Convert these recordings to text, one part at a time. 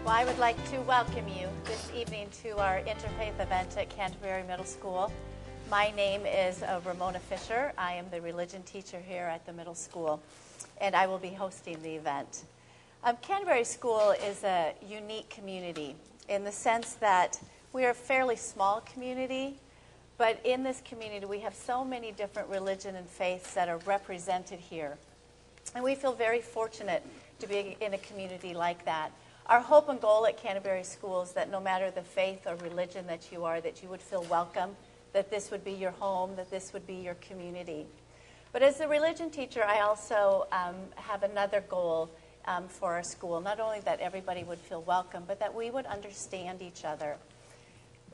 Well, I would like to welcome you this evening to our Interfaith event at Canterbury Middle School. My name is Ramona Fisher. I am the religion teacher here at the middle school, and I will be hosting the event. Canterbury School is a unique community in the sense that we are a fairly small community, but in this community we have so many different religion and faiths that are represented here. And we feel very fortunate to be in a community like that. Our hope and goal at Canterbury School is that no matter the faith or religion that you are, that you would feel welcome, that this would be your home, that this would be your community. But as a religion teacher, I also have another goal for our school, not only that everybody would feel welcome, but that we would understand each other.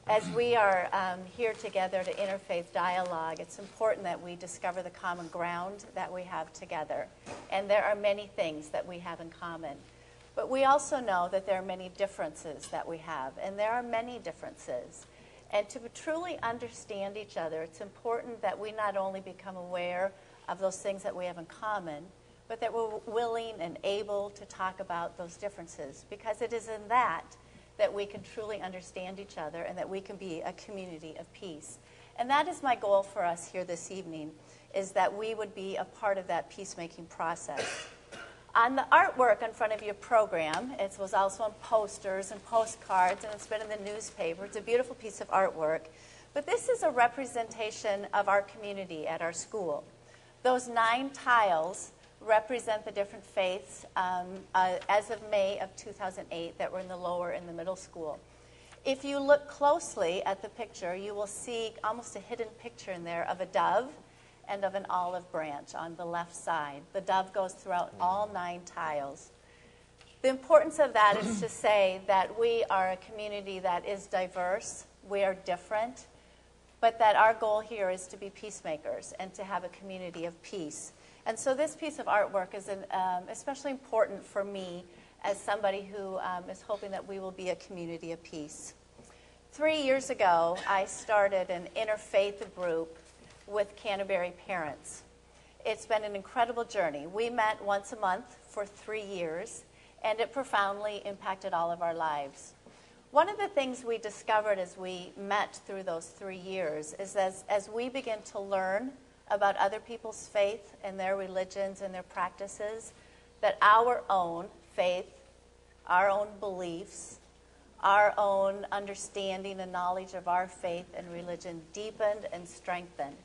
As we are here together to interfaith dialogue, it's important that we discover the common ground that we have together. And there are many things that we have in common. But we also know that there are many differences that we have, and there are many differences. And to truly understand each other, it's important that we not only become aware of those things that we have in common, but that we're willing and able to talk about those differences, because it is in that we can truly understand each other and that we can be a community of peace. And that is my goal for us here this evening, is that we would be a part of that peacemaking process. On the artwork in front of your program, it was also on posters and postcards, and it's been in the newspaper. It's a beautiful piece of artwork. But this is a representation of our community at our school. Those 9 tiles represent the different faiths as of May of 2008 that were in the lower and the middle school. If you look closely at the picture, you will see almost a hidden picture in there of a dove and of an olive branch on the left side. The dove goes throughout all 9 tiles. The importance of that is to say that we are a community that is diverse, we are different, but that our goal here is to be peacemakers and to have a community of peace. And so this piece of artwork is especially important for me as somebody who is hoping that we will be a community of peace. 3 years ago, I started an interfaith group with Canterbury parents. It's been an incredible journey. We met once a month for 3 years, and it profoundly impacted all of our lives. One of the things we discovered as we met through those 3 years is as we begin to learn about other people's faith and their religions and their practices, that our own faith, our own beliefs, our own understanding and knowledge of our faith and religion deepened and strengthened.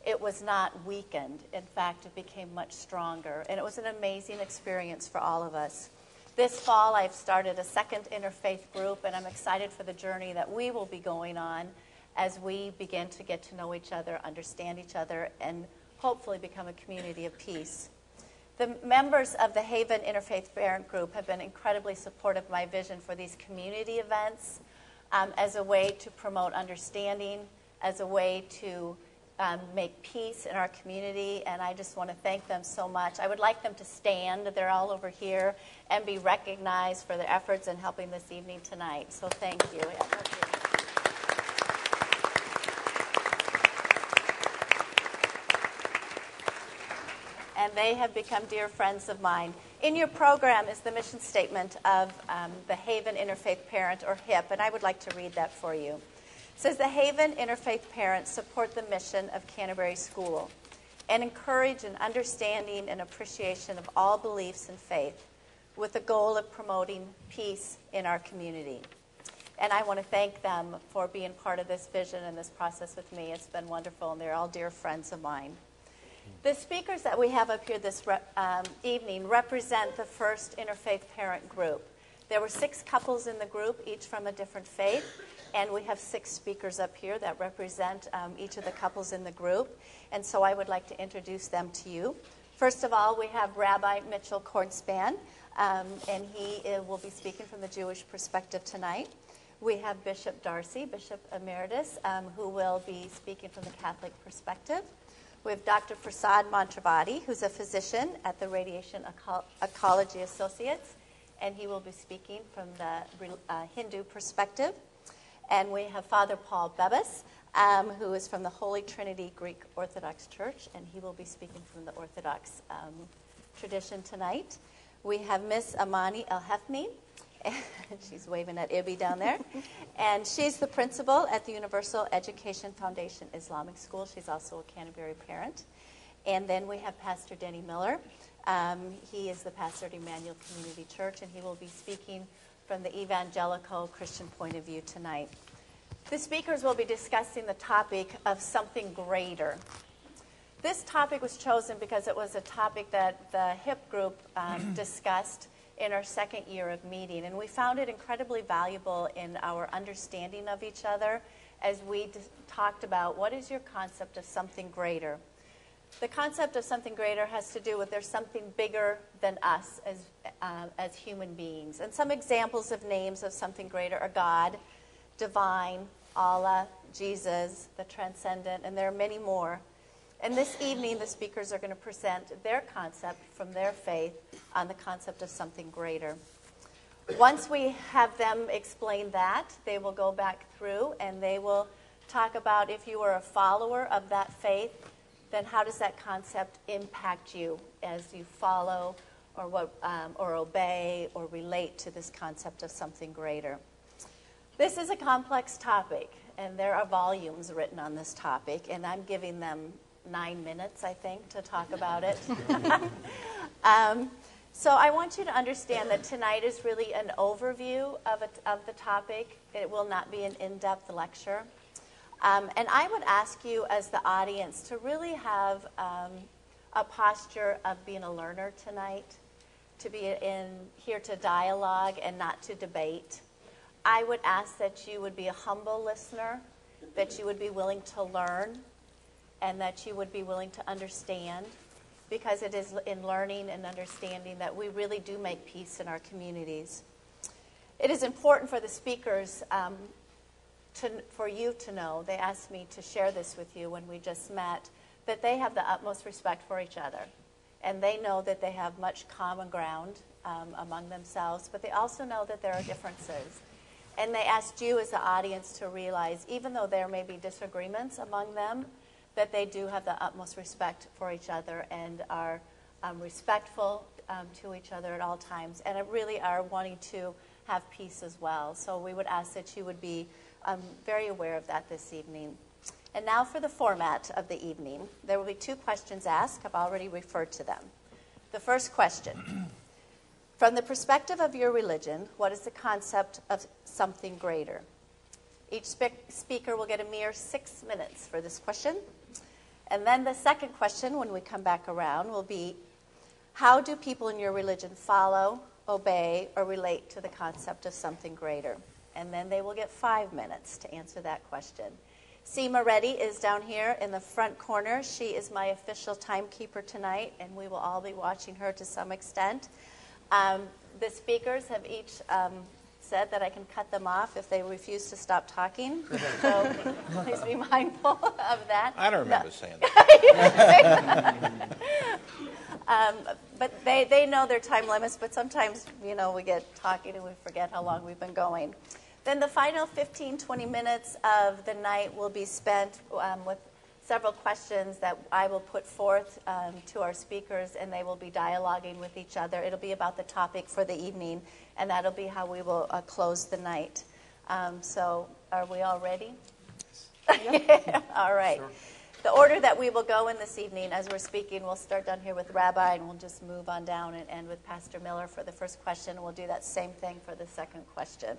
It was not weakened. In fact, it became much stronger. And it was an amazing experience for all of us. This fall, I've started a second interfaith group, and I'm excited for the journey that we will be going on as we begin to get to know each other, understand each other, and hopefully become a community of peace. The members of the Haven Interfaith Parent Group have been incredibly supportive of my vision for these community events as a way to promote understanding, as a way to make peace in our community, and I just want to thank them so much. I would like them to stand, they're all over here, and be recognized for their efforts in helping this evening tonight. So thank you. And they have become dear friends of mine. In your program is the mission statement of the Haven Interfaith Parent, or HIP, and I would like to read that for you. It says, the Haven Interfaith Parents support the mission of Canterbury School and encourage an understanding and appreciation of all beliefs and faith with the goal of promoting peace in our community. And I want to thank them for being part of this vision and this process with me. It's been wonderful, and they're all dear friends of mine. The speakers that we have up here this evening represent the first interfaith parent group. There were 6 couples in the group, each from a different faith, and we have 6 speakers up here that represent each of the couples in the group. And so I would like to introduce them to you. First of all, we have Rabbi Mitchell Kornspan, and he will be speaking from the Jewish perspective tonight. We have Bishop Darcy, Bishop Emeritus, who will be speaking from the Catholic perspective. We have Dr. Prasad Mantravati, who's a physician at the Radiation Ecology Associates, and he will be speaking from the Hindu perspective. And we have Father Paul Bebas, who is from the Holy Trinity Greek Orthodox Church, and he will be speaking from the Orthodox tradition tonight. We have Miss Amani El-Hefni, She's waving at Ibby down there. And she's the principal at the Universal Education Foundation Islamic School. She's also a Canterbury parent. And then we have Pastor Denny Miller. He is the pastor at Emmanuel Community Church, and he will be speaking from the evangelical Christian point of view tonight. The speakers will be discussing the topic of something greater. This topic was chosen because it was a topic that the HIP group discussed in our second year of meeting, and we found it incredibly valuable in our understanding of each other as we talked about what is your concept of something greater. The concept of something greater has to do with there's something bigger than us as human beings. And some examples of names of something greater are God, divine, Allah, Jesus, the transcendent, and there are many more. And this evening, the speakers are going to present their concept from their faith on the concept of something greater. Once we have them explain that, they will go back through and they will talk about if you are a follower of that faith, then how does that concept impact you as you follow or obey or relate to this concept of something greater. This is a complex topic, and there are volumes written on this topic, and I'm giving them 9 minutes, I think, to talk about it. So I want you to understand that tonight is really an overview of the topic. It will not be an in-depth lecture. And I would ask you as the audience to really have a posture of being a learner tonight, to be here to dialogue and not to debate. I would ask that you would be a humble listener, that you would be willing to learn, and that you would be willing to understand, because it is in learning and understanding that we really do make peace in our communities. It is important for the speakers for you to know, they asked me to share this with you when we just met, that they have the utmost respect for each other. And they know that they have much common ground among themselves, but they also know that there are differences. And they asked you as the audience to realize, even though there may be disagreements among them, that they do have the utmost respect for each other and are respectful to each other at all times, and really are wanting to have peace as well. So we would ask that you would be very aware of that this evening. And now for the format of the evening. There will be 2 questions asked. I've already referred to them. The first question, from the perspective of your religion, what is the concept of something greater? Each speaker will get a mere 6 minutes for this question. And then the second question, when we come back around, will be, how do people in your religion follow, obey, or relate to the concept of something greater? And then they will get 5 minutes to answer that question. Seema Reddy is down here in the front corner. She is my official timekeeper tonight, and we will all be watching her to some extent. The speakers have each said that I can cut them off if they refuse to stop talking. So please be mindful of that. I don't remember saying that. But they know their time limits, but sometimes, we get talking and we forget how long we've been going. Then the final 15, 20 minutes of the night will be spent with several questions that I will put forth to our speakers, and they will be dialoguing with each other. It'll be about the topic for the evening, and that'll be how we will close the night. So are we all ready? Yes. All right. Sure. The order that we will go in this evening as we're speaking, we'll start down here with Rabbi, and we'll just move on down and end with Pastor Miller for the first question, and we'll do that same thing for the second question.